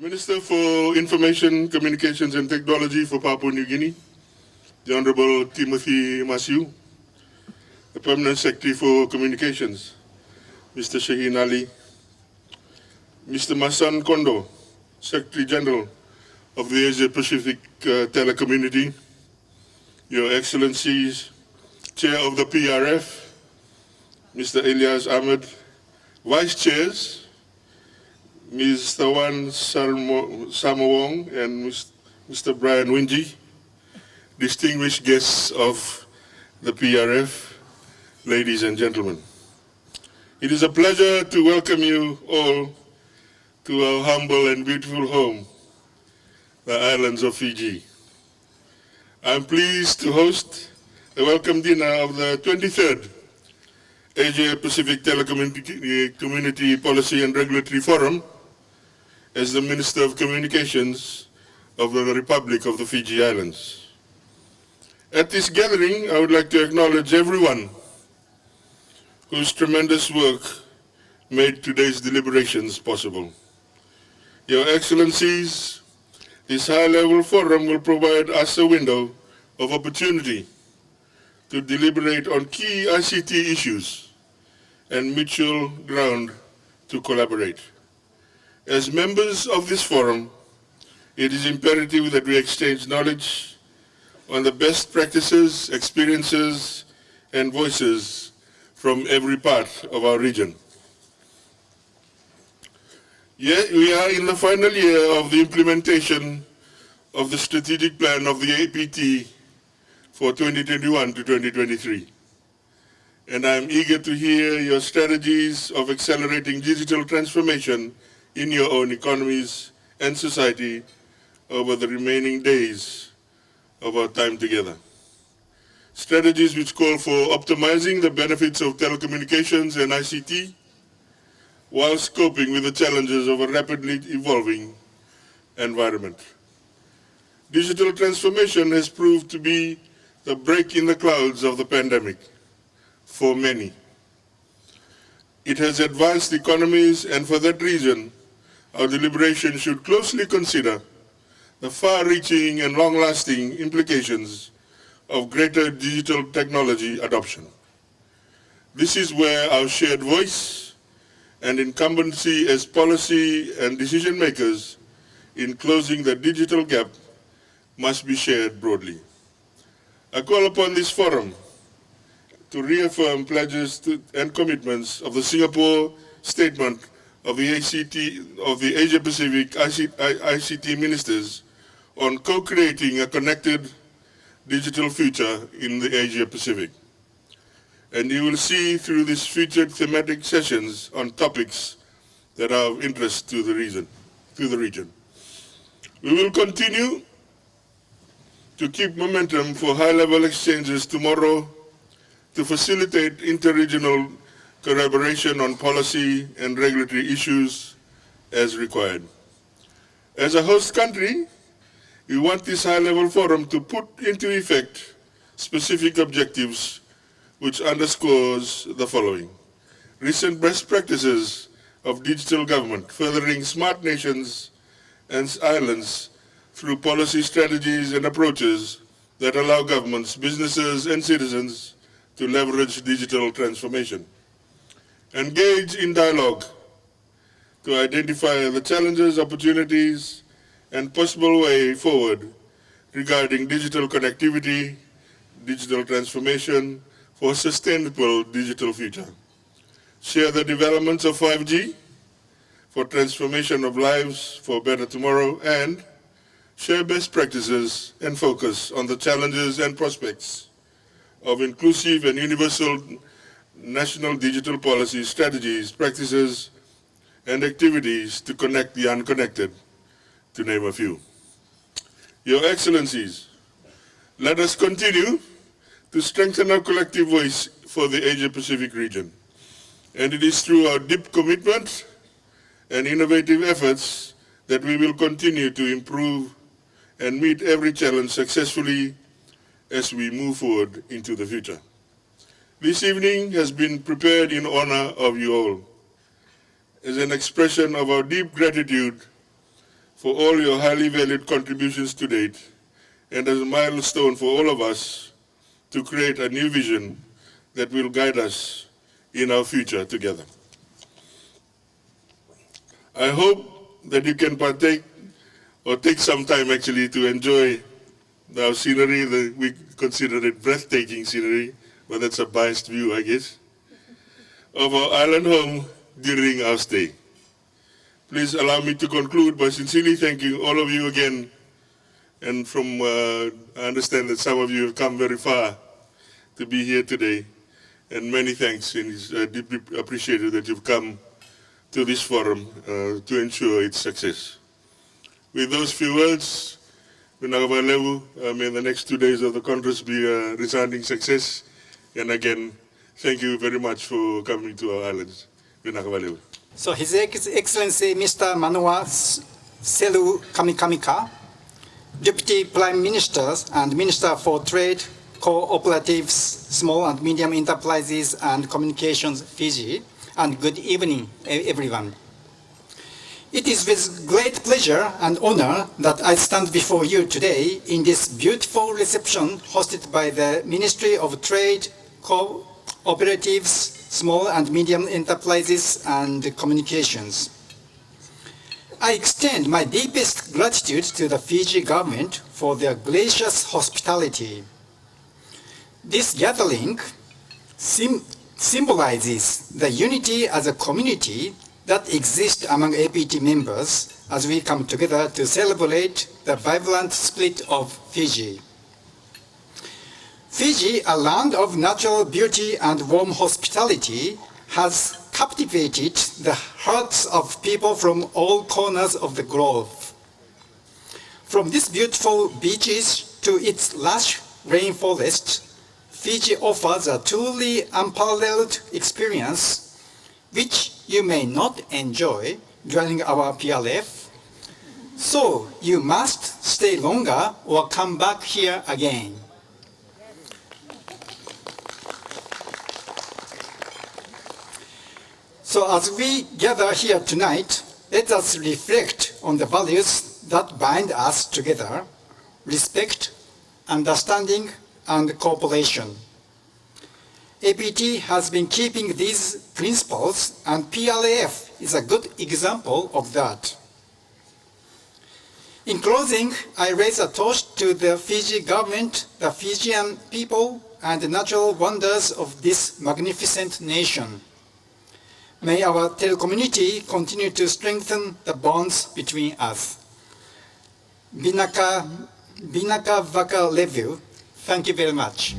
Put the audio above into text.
Minister for Information, Communications and Technology for Papua New Guinea, the Honorable Timothy Masiu, the Permanent Secretary for Communications, Mr. Shaheen Ali, Mr. Masan Kondo, Secretary General of the Asia Pacific Telecommunity, Your Excellencies, Chair of the PRF, Mr. Elias Ahmed, Vice Chairs, Ms. Tawan Samawong and Mr. Brian Winji, distinguished guests of the PRF, ladies and gentlemen. It is a pleasure to welcome you all to our humble and beautiful home, the islands of Fiji. I'm pleased to host the welcome dinner of the 23rd Asia Pacific Telecommunity Policy and Regulatory Forum as the Minister of Communications of the Republic of the Fiji Islands. At this gathering, I would like to acknowledge everyone whose tremendous work made today's deliberations possible. Your Excellencies, this high-level forum will provide us a window of opportunity to deliberate on key ICT issues and mutual ground to collaborate. As members of this forum, it is imperative that we exchange knowledge on the best practices, experiences, and voices from every part of our region. Yet we are in the final year of the implementation of the strategic plan of the APT for 2021 to 2023. And I'm eager to hear your strategies of accelerating digital transformation in your own economies and society over the remaining days of our time together. Strategies which call for optimizing the benefits of telecommunications and ICT whilst coping with the challenges of a rapidly evolving environment. Digital transformation has proved to be the break in the clouds of the pandemic for many. It has advanced economies, and for that reason, our deliberation should closely consider the far-reaching and long-lasting implications of greater digital technology adoption. This is where our shared voice and incumbency as policy and decision makers in closing the digital gap must be shared broadly. I call upon this forum to reaffirm pledges and commitments of the Singapore Statement of the Asia Pacific ICT Ministers on co-creating a connected digital future in the Asia Pacific. And you will see through these featured thematic sessions on topics that are of interest to the region. We will continue to keep momentum for high-level exchanges tomorrow to facilitate interregional collaboration on policy and regulatory issues as required. As a host country, we want this high-level forum to put into effect specific objectives which underscores the following. Recent best practices of digital government, furthering smart nations and islands through policy strategies and approaches that allow governments, businesses, and citizens to leverage digital transformation. Engage in dialogue to identify the challenges, opportunities, and possible way forward regarding digital connectivity, digital transformation for a sustainable digital future. Share the developments of 5G for transformation of lives for a better tomorrow, and share best practices and focus on the challenges and prospects of inclusive and universal national digital policy strategies, practices, and activities to connect the unconnected, to name a few. Your Excellencies, let us continue to strengthen our collective voice for the Asia-Pacific region. And it is through our deep commitment and innovative efforts that we will continue to improve and meet every challenge successfully as we move forward into the future. This evening has been prepared in honor of you all, as an expression of our deep gratitude for all your highly valued contributions to date, and as a milestone for all of us to create a new vision that will guide us in our future together. I hope that you can partake or take some time actually to enjoy our scenery. We consider it breathtaking scenery, but that's a biased view, I guess, of our island home during our stay. Please allow me to conclude by sincerely thanking all of you again. And I understand that some of you have come very far to be here today. And many thanks, and it's deeply appreciated that you've come to this forum to ensure its success. With those few words, Manoa may the next 2 days of the Congress be a resounding success. And again, thank you very much for coming to our islands. Manoa. So His Excellency Mr. Manoa Kamikamica, Deputy Prime Minister and Minister for Trade, Cooperatives, Small and Medium Enterprises and Communications, Fiji, and good evening, everyone. It is with great pleasure and honor that I stand before you today in this beautiful reception hosted by the Ministry of Trade, Cooperatives, Small and Medium Enterprises and Communications. I extend my deepest gratitude to the Fiji government for their gracious hospitality. This gathering symbolizes the unity as a community that exists among APT members as we come together to celebrate the vibrant spirit of Fiji. Fiji, a land of natural beauty and warm hospitality, has captivated the hearts of people from all corners of the globe. From these beautiful beaches to its lush rainforest, Fiji offers a truly unparalleled experience which you may not enjoy during our PRF, so you must stay longer or come back here again. So as we gather here tonight, let us reflect on the values that bind us together: respect, understanding, and cooperation. APT has been keeping these principles, and PRF is a good example of that. In closing, I raise a toast to the Fiji government, the Fijian people, and the natural wonders of this magnificent nation. May our telecommunity continue to strengthen the bonds between us. Binaka Vaka Levu. Thank you very much.